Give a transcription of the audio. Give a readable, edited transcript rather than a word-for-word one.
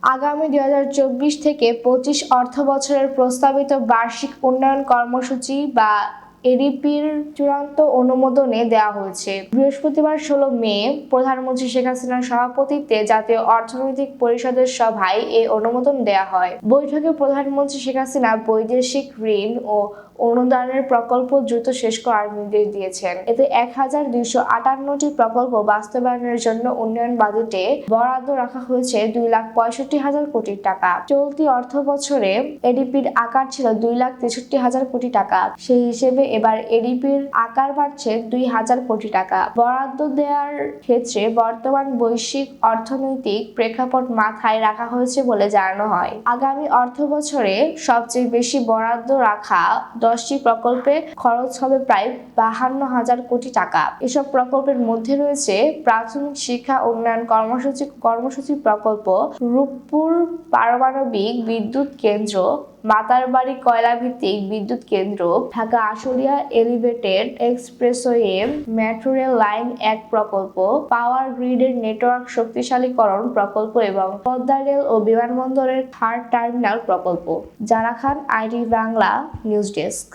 আগামী 2024 থেকে 25 অর্থবছরের প্রস্তাবিত বার্ষিক উন্নয়ন কর্মসূচি বা এডিপির চূড়ান্ত অনুমোদনে দেওয়া হয়েছে। বৃহস্পতিবার 16 মে প্রধানমন্ত্রী শেখ হাসিনার সভাপতিত্বে জাতীয় অর্থনৈতিক পরিষদের সভায় এই অনুমোদন দেওয়া হয়। বৈঠকে প্রধানমন্ত্রী শেখ হাসিনা বৈদেশিক ঋণ ও অনুদানের প্রকল্প দ্রুত শেষ করার নির্দেশ দিয়েছেন। এতে 1258টি প্রকল্প বাস্তবায়নের জন্য উন্নয়ন বাজেটে বরাদ্দ রাখা হয়েছে 2,65,000 কোটি টাকা। চলতি অর্থবছরে এডিপির আকার ছিল 2,63,000 কোটি টাকা। সেই হিসেবে এবার এডিপির আকার বাড়ছে 2,000 কোটি টাকা। বরাদ্দ দেওয়ার ক্ষেত্রে বর্তমান বৈশ্বিক অর্থনৈতিক প্রেক্ষাপট মাথায় রাখা হয়েছে বলে জানানো হয়। আগামী অর্থবছরে সবচেয়ে বেশি বরাদ্দ রাখা 10টি প্রকল্পে খরচ হবে প্রায় 52,000 কোটি টাকা। এসব প্রকল্পের মধ্যে রয়েছে প্রাথমিক শিক্ষা উন্নয়ন কর্মসূচি প্রকল্প, রূপপুর পারমাণবিক বিদ্যুৎ কেন্দ্র, মাতারবাড়ি কয়লা ভিত্তিক বিদ্যুৎ কেন্দ্র, Dhaka Ashulia elevated expressway, metro rail line 1 প্রকল্প, পাওয়ার গ্রিডের নেটওয়ার্ক শক্তিশালীকরণ প্রকল্প এবং পদ্মা রেল ও বিমানবন্দরের 3rd টার্মিনাল প্রকল্প। জারা খান, আইটি বাংলা নিউজ ডেস্ক।